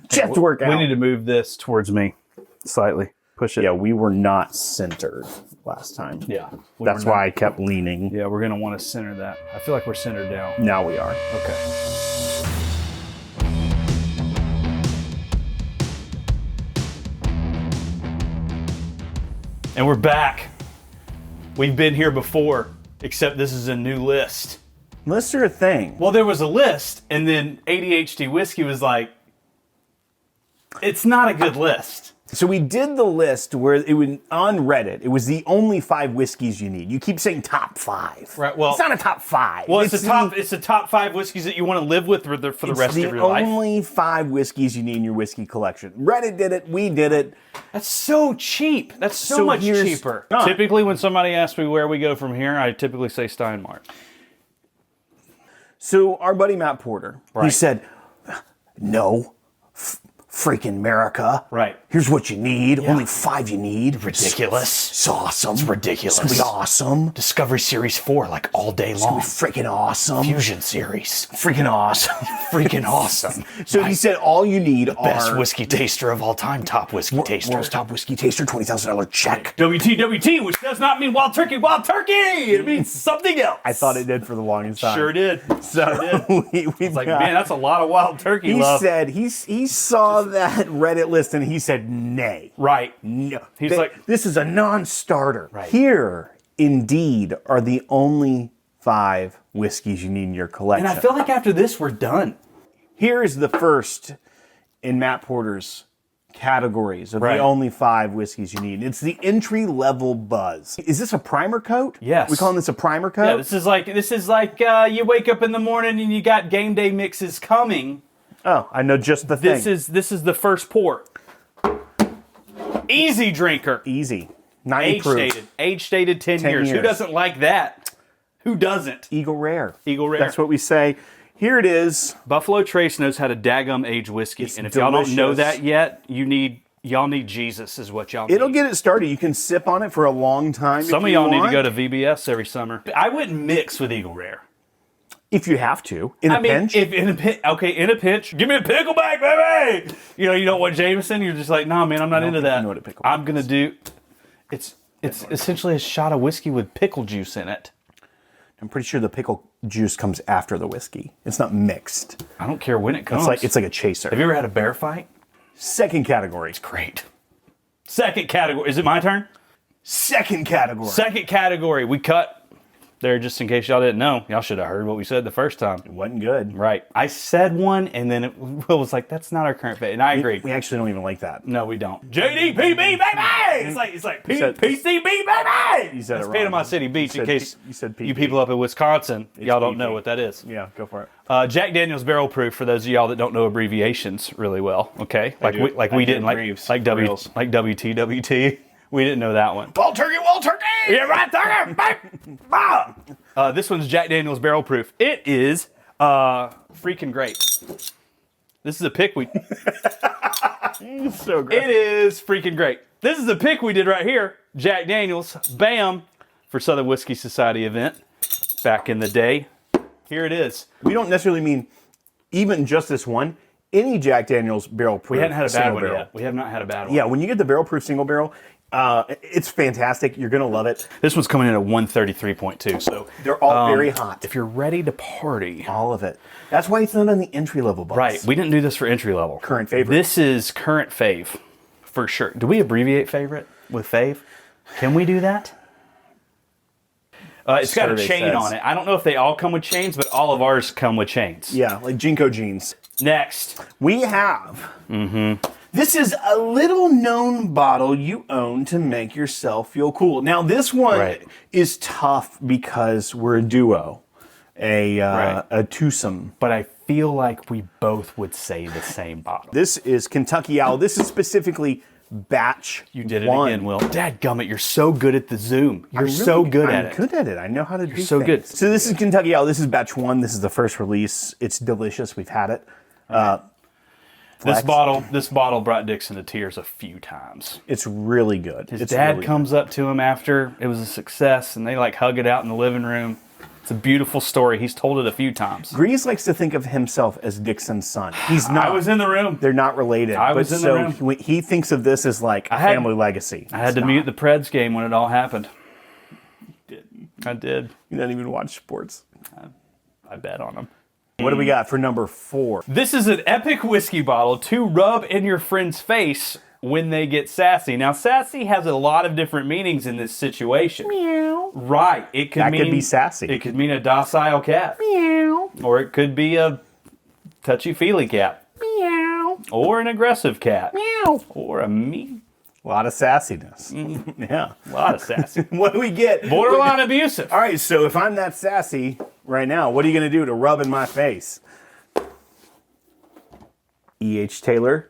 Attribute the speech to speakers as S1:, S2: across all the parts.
S1: Chest workout.
S2: We need to move this towards me slightly. Push it.
S1: Yeah, we were not centered last time.
S2: Yeah.
S1: That's why I kept leaning.
S2: Yeah, we're going to want to center that. I feel like we're centered down.
S1: Now we are.
S2: Okay. And we're back. We've been here before, except this is a new list.
S1: Lists are a thing.
S2: Well, there was a list, and then ADHD Whiskey was like, it's not a good list.
S1: So we did the list where it was on Reddit. It was the only 5 whiskeys you need. You keep saying top 5.
S2: Right. Well,
S1: it's not a top 5.
S2: Well, it's the top 5 whiskeys that you want to live with for the rest of your life.
S1: It's the only 5 whiskeys you need in your whiskey collection. Reddit did it. We did it.
S2: That's so cheap. That's so much cheaper. Typically, when somebody asks me where we go from here, I typically say Steinmart.
S1: So our buddy Matt Porter, he said, no. Freaking America.
S2: Right.
S1: Here's what you need. Yeah. Only 5 you need.
S2: Ridiculous.
S1: It's awesome.
S2: It's ridiculous.
S1: It's gonna be awesome.
S2: Discovery Series 4, like all day long.
S1: It's gonna be freaking awesome.
S2: Fusion Series.
S1: Freaking awesome.
S2: Freaking awesome.
S1: So he said all you need are...
S2: Best whiskey taster of all time. Top whiskey taster.
S1: World's top whiskey taster, $20,000 check.
S2: WTWT, which does not mean wild turkey, wild turkey. It means something else.
S1: I thought it did for the longest time.
S2: Sure did.
S1: So
S2: we like, man, that's a lot of wild turkey love.
S1: He said he saw that Reddit list and he said nay.
S2: Right.
S1: No.
S2: He's like,
S1: this is a non-starter.
S2: Right.
S1: Here, indeed, are the only 5 whiskeys you need in your collection.
S2: And I feel like after this, we're done.
S1: Here is the first in Matt Porter's categories of the only 5 whiskeys you need. It's the entry-level buzz. Is this a primer coat?
S2: Yes.
S1: We calling this a primer coat?
S2: Yeah, this is like you wake up in the morning and you got game day mixes coming.
S1: Oh, I know just the thing.
S2: This is the first pour. Easy drinker.
S1: Easy. 90 proof.
S2: Age stated 10 years. Who doesn't like that? Who doesn't?
S1: Eagle Rare.
S2: Eagle Rare.
S1: That's what we say. Here it is.
S2: Buffalo Trace knows how to daggum age whiskey.
S1: It's
S2: and if
S1: delicious.
S2: y'all don't know that yet, y'all need Jesus is what y'all need.
S1: It'll get it started. You can sip on it for a long time.
S2: Some of y'all need to go to VBS every summer. I wouldn't mix with Eagle Rare.
S1: If you have to, in a pinch.
S2: If in a pinch, give me a pickleback, baby. You don't want Jameson. You're just like, nah, man, I'm not into that.
S1: I know what a pickleback
S2: I'm gonna do. It's essentially a shot of whiskey with pickle juice in it.
S1: I'm pretty sure the pickle juice comes after the whiskey. It's not mixed.
S2: I don't care when it comes.
S1: It's like a chaser.
S2: Have you ever had a bear fight?
S1: Second category.
S2: It's great. Second category. Is it my turn?
S1: Second category.
S2: Second category. We cut there just in case y'all didn't know. Y'all should have heard what we said the first time.
S1: It wasn't good.
S2: Right. I said one, and then Will was like, that's not our current favorite. And I agree.
S1: We actually don't even like that.
S2: No, we don't. JDPB, baby! It's like PCB, baby!
S1: You said
S2: it's
S1: it wrong.
S2: Panama City Beach, in case
S1: you said
S2: you people up in Wisconsin, y'all don't know what that is.
S1: Yeah, go for it.
S2: Jack Daniel's Barrel Proof, for those of y'all that don't know abbreviations really well, okay? Like we didn't like WTWT. We didn't know that one.
S1: Wild turkey, wild turkey!
S2: Yeah, right there! This one's Jack Daniel's Barrel Proof. It is freaking great. This is a pick we...
S1: It's so great.
S2: It is freaking great. This is a pick we did right here. Jack Daniel's, bam, for Southern Whiskey Society event back in the day. Here it is.
S1: We don't necessarily mean even just this one. Any Jack Daniel's barrel proof.
S2: We hadn't had a bad one yet. We have not had a bad one.
S1: Yeah, when you get the barrel proof single barrel, it's fantastic. You're going to love it.
S2: This one's coming in at 133.2, so
S1: they're all very hot.
S2: If you're ready to party.
S1: All of it. That's why it's not on the entry level box.
S2: Right. We didn't do this for entry level.
S1: Current favorite.
S2: This is current fave, for sure. Do we abbreviate favorite with fave? Can we do that? It's got a chain on it. I don't know if they all come with chains, but all of ours come with chains.
S1: Yeah, like Jinko jeans.
S2: Next.
S1: We have... This is a little known bottle you own to make yourself feel cool. Now, this one is tough because we're a duo, a twosome.
S2: But I feel like we both would say the same bottle.
S1: This is Kentucky Owl. This is specifically batch
S2: You did it
S1: one.
S2: again, Will. Dadgummit, you're so good at the Zoom. You're so good at it.
S1: I'm good at it. I know how to do
S2: so
S1: things.
S2: good.
S1: So this is Kentucky Owl. This is batch one. This is the first release. It's delicious. We've had it.
S2: This bottle brought Dixon to tears a few times.
S1: It's really good.
S2: His dad comes up to him after it was a success, and they like hug it out in the living room. It's a beautiful story. He's told it a few times.
S1: Grease likes to think of himself as Dixon's son. He's not.
S2: I was in the room.
S1: They're not related.
S2: I was in the room.
S1: So he thinks of this as like a family legacy.
S2: I had to mute the Preds game when it all happened. I did.
S1: You don't even watch sports.
S2: I bet on them.
S1: What do we got for number 4?
S2: This is an epic whiskey bottle to rub in your friend's face when they get sassy. Now, sassy has a lot of different meanings in this situation.
S1: Meow.
S2: Right. It could
S1: Could be sassy.
S2: It could mean a docile cat.
S1: Meow.
S2: Or it could be a touchy-feely cat.
S1: Meow.
S2: Or an aggressive cat.
S1: Meow.
S2: Or a mean.
S1: A lot of sassiness. Yeah.
S2: A lot of sassy.
S1: What do we get?
S2: Borderline abusive.
S1: All right, so if I'm that sassy right now, what are you going to do to rub in my face? E.H. Taylor,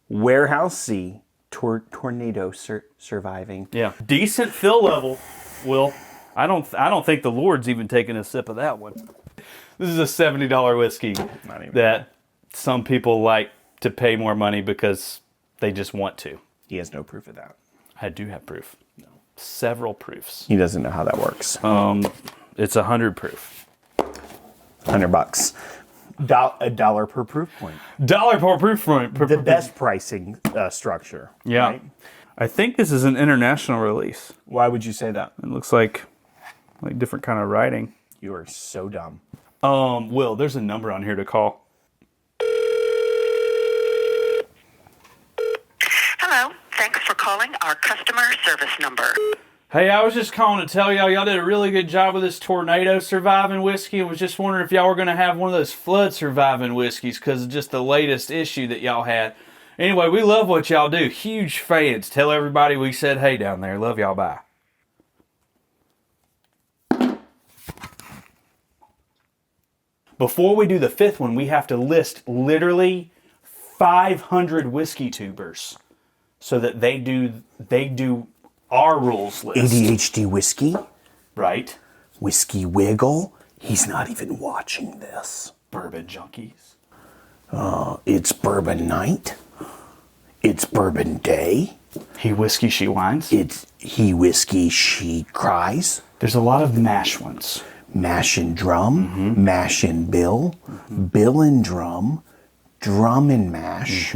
S1: Warehouse C, tornado surviving.
S2: Yeah. Decent fill level, Will. I don't think the Lord's even taken a sip of that one. This is a $70 whiskey that some people like to pay more money because they just want to.
S1: He has no proof of that.
S2: I do have proof. No. Several proofs.
S1: He doesn't know how that works.
S2: It's 100 proof.
S1: $100. $1 per proof point.
S2: Dollar per proof point.
S1: The best pricing structure.
S2: Yeah.
S1: Right?
S2: I think this is an international release.
S1: Why would you say that?
S2: It looks like different kind of writing.
S1: You are so dumb.
S2: Will, there's a number on here to call.
S3: Hello. Thanks for calling our customer service number.
S2: Hey, I was just calling to tell y'all did a really good job with this tornado surviving whiskey and was just wondering if y'all were going to have one of those flood surviving whiskeys because of just the latest issue that y'all had. Anyway, we love what y'all do. Huge fans. Tell everybody we said hey down there. Love y'all. Bye. Before we do the 5th one, we have to list literally 500 whiskey tubers so that they do our rules list.
S1: ADHD Whiskey?
S2: Right.
S1: Whiskey Wiggle? He's not even watching this.
S2: Bourbon junkies.
S1: It's Bourbon Night. It's Bourbon Day.
S2: He whiskey, she whines.
S1: It's He Whiskey, She Cries.
S2: There's a lot of mash ones.
S1: Mash and Drum. Mash and Bill. Bill and Drum. Drum and Mash.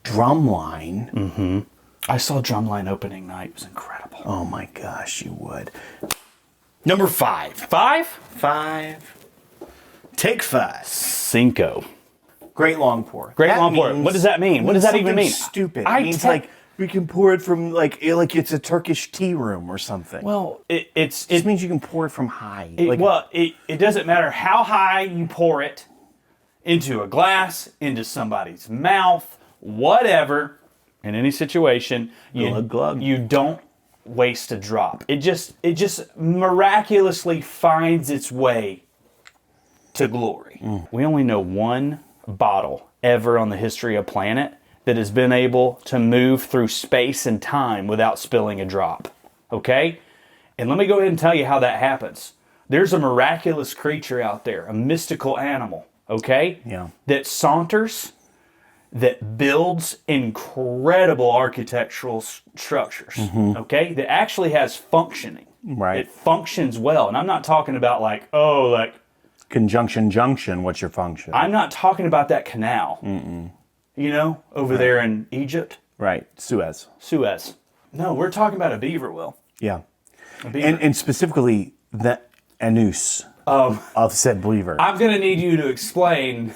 S1: Drumline.
S2: I saw Drumline opening night. It was incredible.
S1: Oh my gosh, you would. Number 5.
S2: 5?
S1: Take 5.
S2: Cinco.
S1: Great long pour.
S2: Great
S1: That
S2: long pour.
S1: means-
S2: What does that mean? What does that even
S1: something
S2: mean?
S1: Stupid.
S2: I
S1: It means
S2: te-
S1: like we can pour it from like it's a Turkish tea room or something.
S2: Well,
S1: it means you can pour it from high.
S2: it doesn't matter how high you pour it into a glass, into somebody's mouth, whatever. In any situation,
S1: Glug.
S2: you don't waste a drop. It just miraculously finds its way to glory. We only know one bottle ever on the history of planet that has been able to move through space and time without spilling a drop. Okay? And let me go ahead and tell you how that happens. There's a miraculous creature out there, a mystical animal, okay?
S1: Yeah.
S2: That saunters, that builds incredible architectural structures, okay? That actually has functioning.
S1: Right.
S2: It functions well. And I'm not talking about
S1: Conjunction junction, what's your function?
S2: I'm not talking about that canal. You know, over there in Egypt.
S1: Right. Suez.
S2: No, we're talking about a beaver, Will.
S1: Yeah.
S2: A beaver.
S1: And specifically the anus of said beaver.
S2: I'm going to need you to explain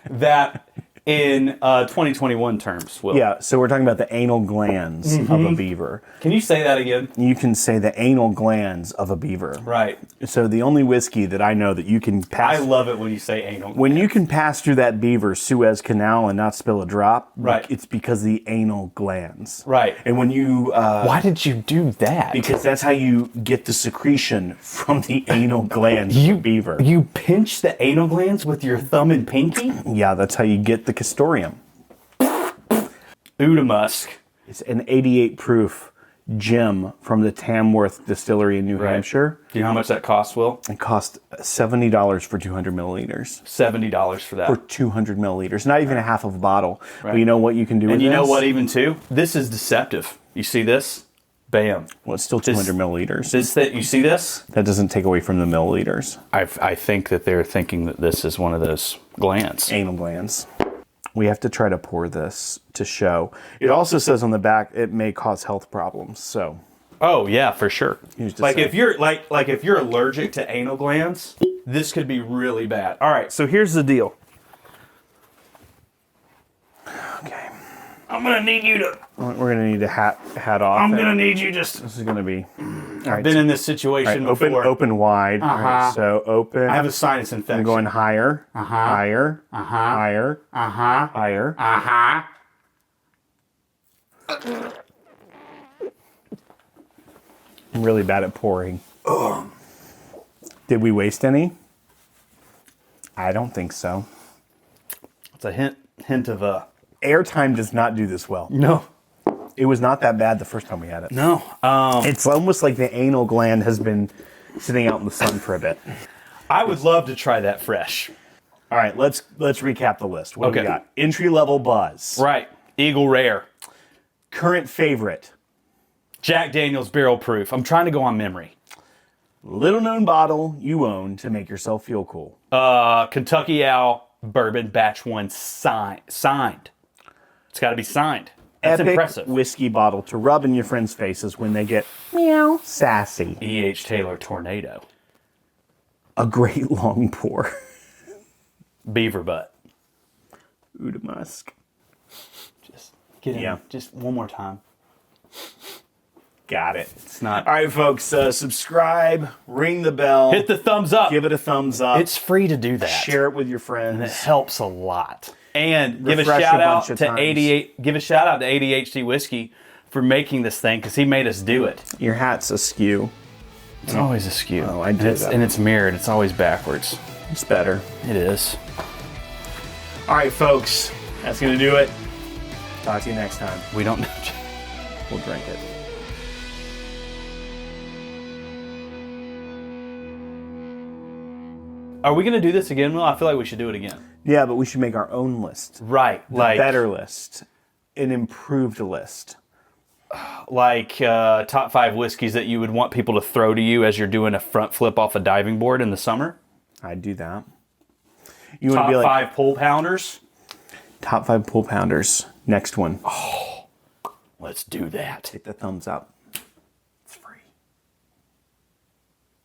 S2: that in 2021 terms, Will.
S1: Yeah, so we're talking about the anal glands of a beaver.
S2: Can you say that again?
S1: You can say the anal glands of a beaver.
S2: Right.
S1: So the only whiskey that I know that you can pass...
S2: I love it when you say anal.
S1: When you can pass through that beaver Suez Canal and not spill a drop,
S2: Right.
S1: It's because of the anal glands.
S2: Right.
S1: And when you...
S2: Why did you do that?
S1: because that's how you get the secretion from the anal glands of a beaver.
S2: You pinch the anal glands with your thumb and pinky?
S1: Yeah, that's how you get the castoreum.
S2: Musc.
S1: It's an 88 proof gem from the Tamworth Distillery in New Hampshire.
S2: Do you know how much that costs, Will?
S1: It cost $70 for 200 milliliters.
S2: $70 for that.
S1: For 200 milliliters. Not even a half of a bottle. But you know what you can do with
S2: And
S1: this?
S2: you know what even too? This is deceptive. You see this? Bam.
S1: Well, it's still 200 milliliters.
S2: You see this?
S1: That doesn't take away from the milliliters.
S2: I think that they're thinking that this is one of those glands.
S1: Anal glands. We have to try to pour this to show. It also says on the back it may cause health problems. So.
S2: Oh yeah, for sure.
S1: Like
S2: if you're if you're allergic to anal glands, this could be really bad. All right, so here's the deal.
S1: Okay.
S2: I'm gonna need you to.
S1: We're gonna need a hat off.
S2: I'm gonna need you just.
S1: This is gonna be.
S2: I've been in this situation before.
S1: Open wide. All right, so open.
S2: I have a sinus infection.
S1: I'm going higher. Higher. Higher. Higher. I'm really bad at pouring. Did we waste any? I don't think so.
S2: It's a hint of
S1: Airtime does not do this well.
S2: No.
S1: It was not that bad the first time we had it.
S2: No.
S1: It's almost like the anal gland has been sitting out in the sun for a bit.
S2: I would love to try that fresh.
S1: All right, let's recap the list. What do we got? Entry level buzz.
S2: Right. Eagle Rare.
S1: Current favorite.
S2: Jack Daniel's Barrel Proof. I'm trying to go on memory.
S1: Little known bottle you own to make yourself feel cool.
S2: Kentucky Owl Bourbon Batch 1 signed. It's got to be signed. That's
S1: Epic
S2: impressive.
S1: whiskey bottle to rub in your friends' faces when they get meow sassy.
S2: E.H. Taylor Tornado.
S1: A great long pour.
S2: Beaver Butt.
S1: Ooh, the Musc.
S2: Just get in. Just one more time.
S1: Got it.
S2: It's not.
S1: All right, folks. Subscribe, ring the bell,
S2: Hit the thumbs up.
S1: give it a thumbs up.
S2: It's free to do that.
S1: Share it with your friends.
S2: And it helps a lot. And give a
S1: Refresh
S2: shout
S1: a
S2: out
S1: bunch of
S2: to
S1: times.
S2: ADHD Whiskey for making this thing because he made us do it.
S1: Your hat's askew.
S2: It's always askew.
S1: Oh, I did that.
S2: And it's mirrored. It's always backwards.
S1: It's better.
S2: It is.
S1: All right, folks. That's going to do it. Talk to you next time.
S2: We don't know.
S1: We'll drink it.
S2: Are we going to do this again, Will? I feel like we should do it again.
S1: Yeah, but we should make our own list.
S2: Right.
S1: A better list. An improved list.
S2: Like top 5 whiskeys that you would want people to throw to you as you're doing a front flip off a diving board in the summer.
S1: I'd do that. You want
S2: Top
S1: to be like
S2: 5 pull pounders.
S1: top 5 pull pounders. Next one.
S2: Let's do that.
S1: Hit the thumbs up.